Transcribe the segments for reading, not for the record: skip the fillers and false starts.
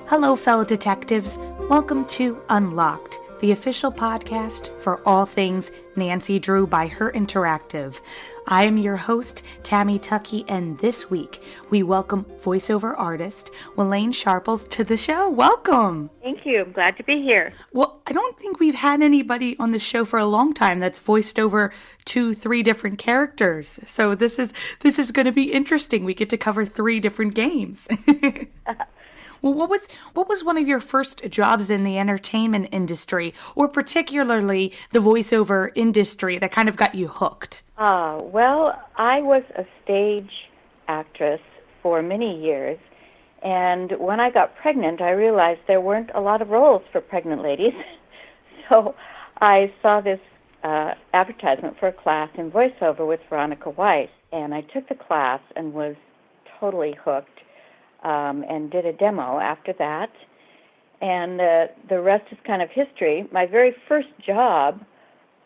Hello, fellow detectives. Welcome to Unlocked, the official podcast for all things Nancy Drew by Her Interactive. I am your host, Tammy Tuckey, and this week we welcome voiceover artist Walayn Sharples to the show. Welcome. Thank you. I'm glad to be here. Well, I don't think we've had anybody on the show for a long time that's voiced over 2-3 different characters. So this is going to be interesting. We get to cover 3 different games. Well, what was one of your first jobs in the entertainment industry, or particularly the voiceover industry, that kind of got you hooked? Well, I was a stage actress for many years, and when I got pregnant, I realized there weren't a lot of roles for pregnant ladies. So I saw this advertisement for a class in voiceover with Veronica Weiss, and I took the class and was totally hooked. And did a demo after that, and the rest is kind of history. My very first job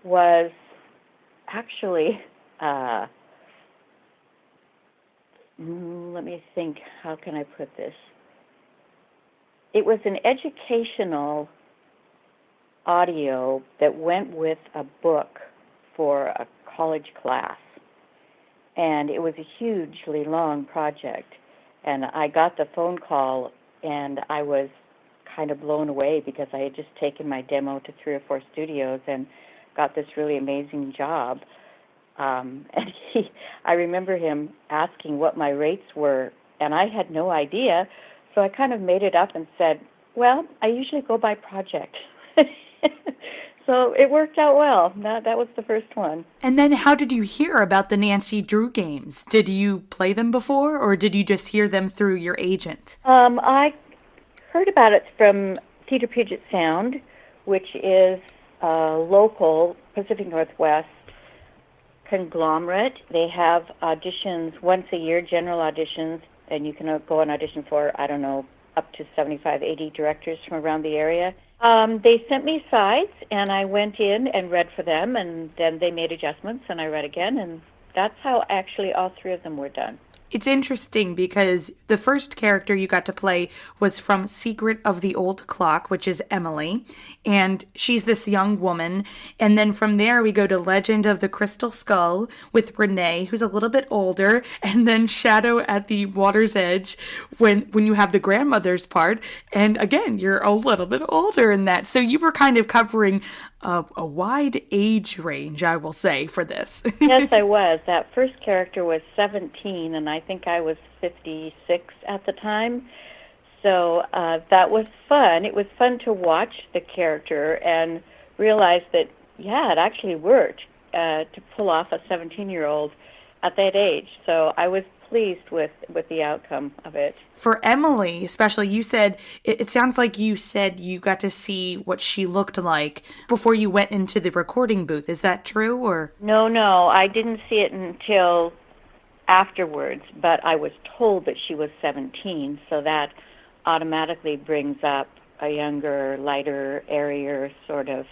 was actually, let me think, how can I put this? It was an educational audio that went with a book for a college class, and it was a hugely long project. And I got the phone call, and I was kind of blown away because I had just taken my demo to 3 or 4 studios and got this really amazing job. And I remember him asking what my rates were, and I had no idea. So I kind of made it up and said, well, I usually go by project. So it worked out well. That was the first one. And then how did you hear about the Nancy Drew games? Did you play them before, or did you just hear them through your agent? I heard about it from Theater Puget Sound, which is a local Pacific Northwest conglomerate. They have auditions once a year, general auditions, and you can go and audition for, I don't know, up to 75, 80 directors from around the area. They sent me sides, and I went in and read for them, and then they made adjustments, and I read again, and that's how actually all 3 of them were done. It's interesting because the first character you got to play was from Secret of the Old Clock, which is Emily, and she's this young woman. And then from there we go to Legend of the Crystal Skull with Renee, who's a little bit older, and then Shadow at the Water's Edge when you have the grandmother's part. And again, you're a little bit older in that. So you were kind of covering a wide age range, I will say, for this. Yes, I was. That first character was 17, and I think I was 56 at the time. So that was fun. It was fun to watch the character and realize that, yeah, it actually worked to pull off a 17-year-old at that age. So I was pleased with the outcome of it. For Emily, especially, you said, it sounds like you said you got to see what she looked like before you went into the recording booth. Is that true, or? No, I didn't see it until afterwards, but I was told that she was 17, so that automatically brings up a younger, lighter, airier sort of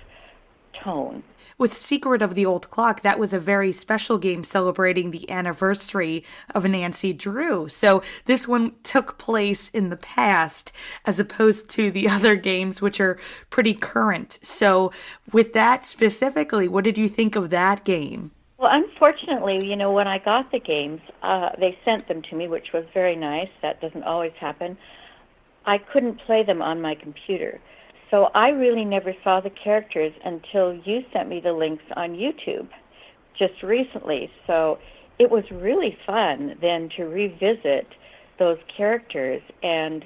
tone. With Secret of the Old Clock, that was a very special game celebrating the anniversary of Nancy Drew. So this one took place in the past as opposed to the other games, which are pretty current. So with that specifically, what did you think of that game? Well, unfortunately, when I got the games, they sent them to me, which was very nice. That doesn't always happen. I couldn't play them on my computer. So I really never saw the characters until you sent me the links on YouTube just recently. So it was really fun then to revisit those characters and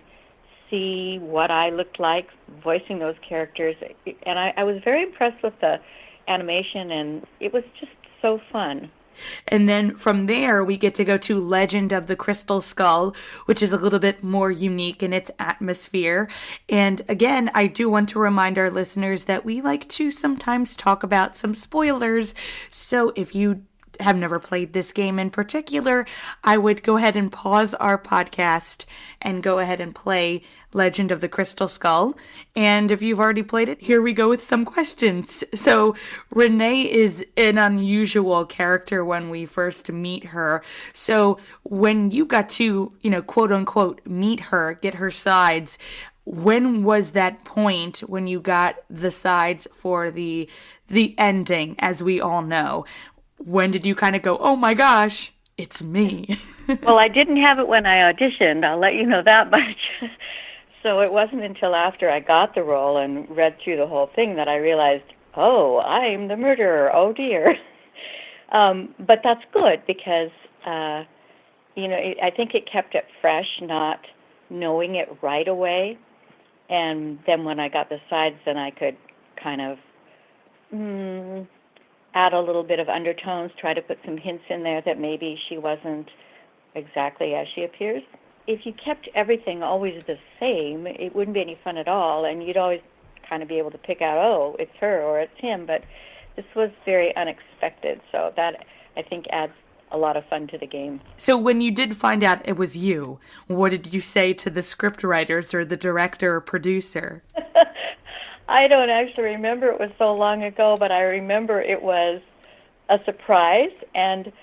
see what I looked like voicing those characters. And I was very impressed with the animation, and it was just so fun. And then from there, we get to go to Legend of the Crystal Skull, which is a little bit more unique in its atmosphere. And again, I do want to remind our listeners that we like to sometimes talk about some spoilers. So if you have never played this game in particular, I would go ahead and pause our podcast and go ahead and play Legend of the Crystal Skull. And if you've already played it, here we go with some questions. So Renee is an unusual character when we first meet her. So when you got to, quote unquote, meet her, get her sides, when was that point when you got the sides for the ending, as we all know? When did you kind of go, oh my gosh, it's me? Well, I didn't have it when I auditioned. I'll let you know that much. So it wasn't until after I got the role and read through the whole thing that I realized, oh, I'm the murderer. Oh, dear. But that's good because, I think it kept it fresh, not knowing it right away. And then when I got the sides, then I could kind of add a little bit of undertones, try to put some hints in there that maybe she wasn't exactly as she appears. If you kept everything always the same, it wouldn't be any fun at all, and you'd always kind of be able to pick out, oh, it's her or it's him, but this was very unexpected, so that, I think, adds a lot of fun to the game. So when you did find out it was you, what did you say to the script writers or the director or producer? I don't actually remember. It was so long ago, but I remember it was a surprise. And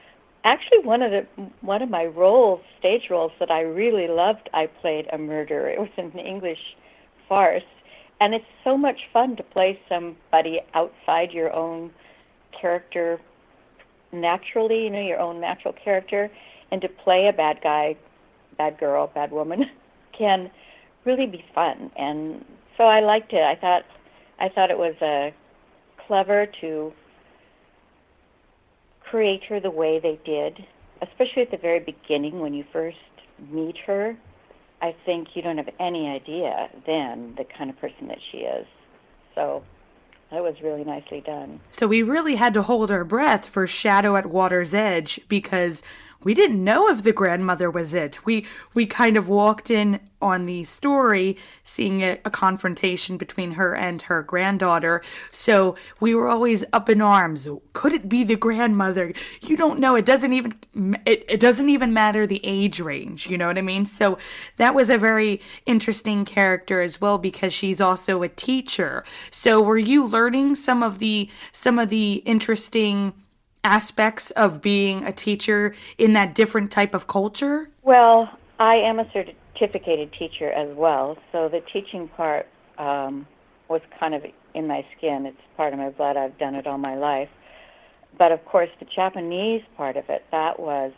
actually, one of my roles, stage roles that I really loved, I played a murderer. It was an English farce, and it's so much fun to play somebody outside your own character naturally, your own natural character, and to play a bad guy, bad girl, bad woman can really be fun. And so I liked it. I thought it was clever to create her the way they did, especially at the very beginning when you first meet her. I think you don't have any idea then the kind of person that she is. So that was really nicely done. So we really had to hold our breath for Shadow at Water's Edge because we didn't know if the grandmother was it. We kind of walked in on the story seeing a confrontation between her and her granddaughter. So we were always up in arms. Could it be the grandmother? You don't know. It doesn't even matter the age range. You know what I mean? So that was a very interesting character as well because she's also a teacher. So were you learning some of the interesting aspects of being a teacher in that different type of culture? Well, I am a certificated teacher as well, so the teaching part was kind of in my skin. It's part of my blood. I've done it all my life. But of course, the Japanese part of it, that was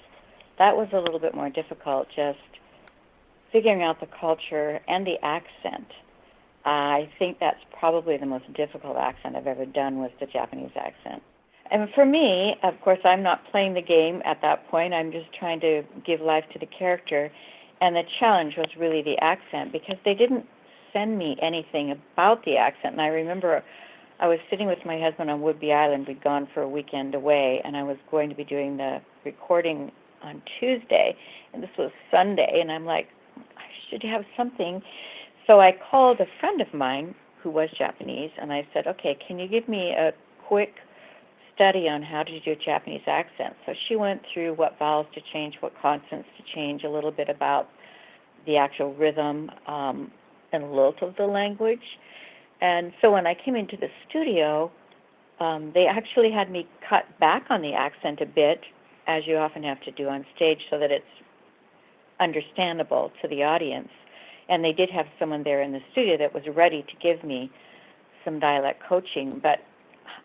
a little bit more difficult, just figuring out the culture and the accent. I think that's probably the most difficult accent I've ever done was the Japanese accent. And for me, of course, I'm not playing the game at that point. I'm just trying to give life to the character. And the challenge was really the accent because they didn't send me anything about the accent. And I remember I was sitting with my husband on Whidbey Island. We'd gone for a weekend away, and I was going to be doing the recording on Tuesday. And this was Sunday, and I'm like, I should have something. So I called a friend of mine who was Japanese, and I said, okay, can you give me a quick study on how to do a Japanese accent? So she went through what vowels to change, what consonants to change, a little bit about the actual rhythm and lilt of the language. And so when I came into the studio, they actually had me cut back on the accent a bit, as you often have to do on stage, so that it's understandable to the audience. And they did have someone there in the studio that was ready to give me some dialect coaching, but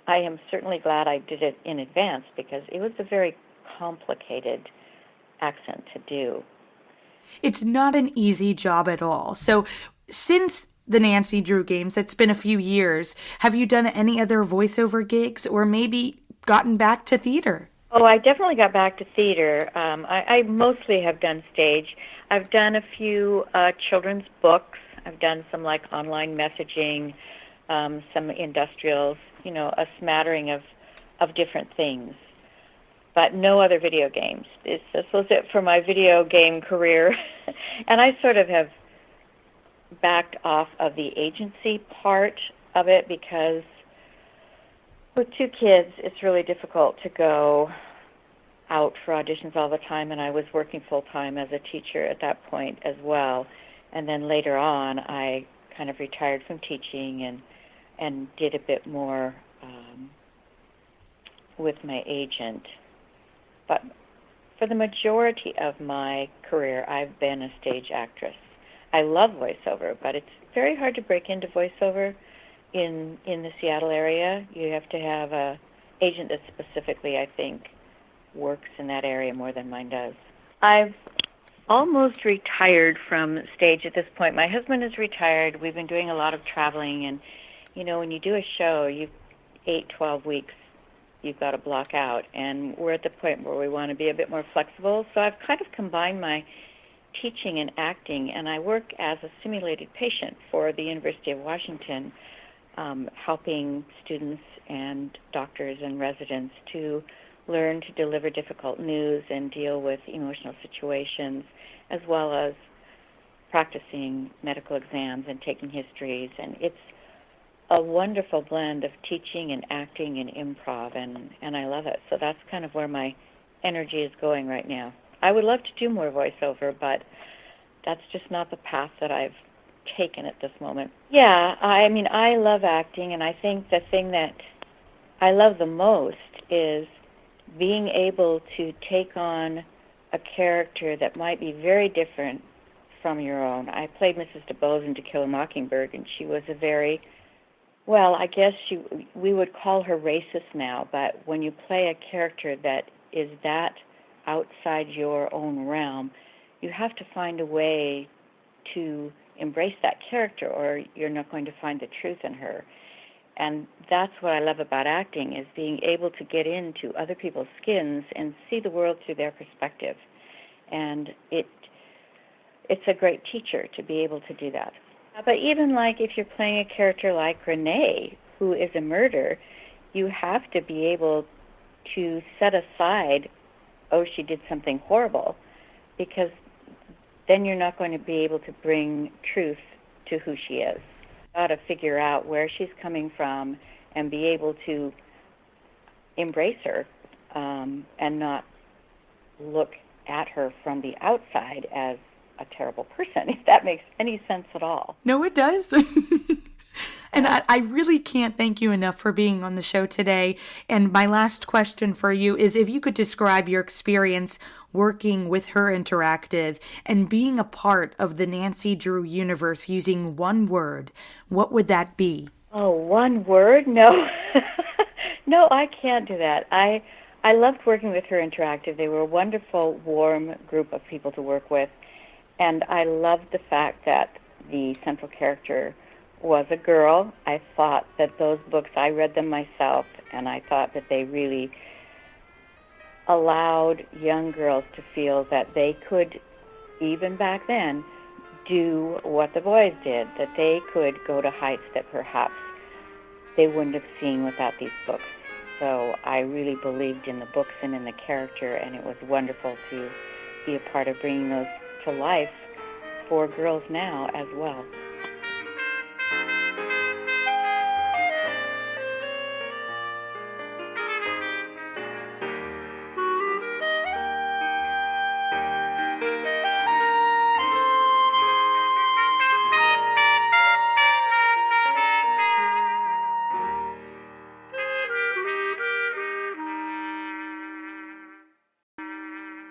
I am certainly glad I did it in advance because it was a very complicated accent to do. It's not an easy job at all. So since the Nancy Drew games, it's been a few years, have you done any other voiceover gigs or maybe gotten back to theater? Oh, I definitely got back to theater. I mostly have done stage. I've done a few children's books. I've done some online messaging, some industrials, a smattering of different things. but no other video games. This was it for my video game career. And I sort of have backed off of the agency part of it because with 2 kids, it's really difficult to go out for auditions all the time, and I was working full-time as a teacher at that point as well. And then later on, I kind of retired from teaching and did a bit more with my agent. But for the majority of my career, I've been a stage actress. I love voiceover, but it's very hard to break into voiceover in the Seattle area. You have to have a agent that specifically, I think, works in that area more than mine does. I've almost retired from stage at this point. My husband is retired. We've been doing a lot of traveling, and when you do a show, 12 weeks you've got to block out, and we're at the point where we want to be a bit more flexible. So I've kind of combined my teaching and acting, and I work as a simulated patient for the University of Washington, helping students and doctors and residents to learn to deliver difficult news and deal with emotional situations, as well as practicing medical exams and taking histories. And it's a wonderful blend of teaching and acting and improv, and I love it. So that's kind of where my energy is going right now. I would love to do more voiceover, but that's just not the path that I've taken at this moment. Yeah, I mean, I love acting, and I think the thing that I love the most is being able to take on a character that might be very different from your own. I played Mrs. DeBose in To Kill a Mockingbird, and she was a very, well, I guess we would call her racist now, but when you play a character that is that outside your own realm, you have to find a way to embrace that character, or you're not going to find the truth in her. And that's what I love about acting, is being able to get into other people's skins and see the world through their perspective. And it's a great teacher to be able to do that. But even like if you're playing a character like Renee, who is a murderer, you have to be able to set aside, oh, she did something horrible, because then you're not going to be able to bring truth to who she is. Got to figure out where she's coming from and be able to embrace her and not look at her from the outside as a terrible person, if that makes any sense at all. No, it does. And I really can't thank you enough for being on the show today. And my last question for you is if you could describe your experience working with Her Interactive and being a part of the Nancy Drew universe using one word, what would that be? Oh, one word? No. No, I can't do that. I loved working with Her Interactive. They were a wonderful, warm group of people to work with. And I loved the fact that the central character was a girl. I thought that those books, I read them myself, and I thought that they really allowed young girls to feel that they could, even back then, do what the boys did, that they could go to heights that perhaps they wouldn't have seen without these books. So I really believed in the books and in the character, and it was wonderful to be a part of bringing those to life for girls now as well.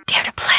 Dare to play.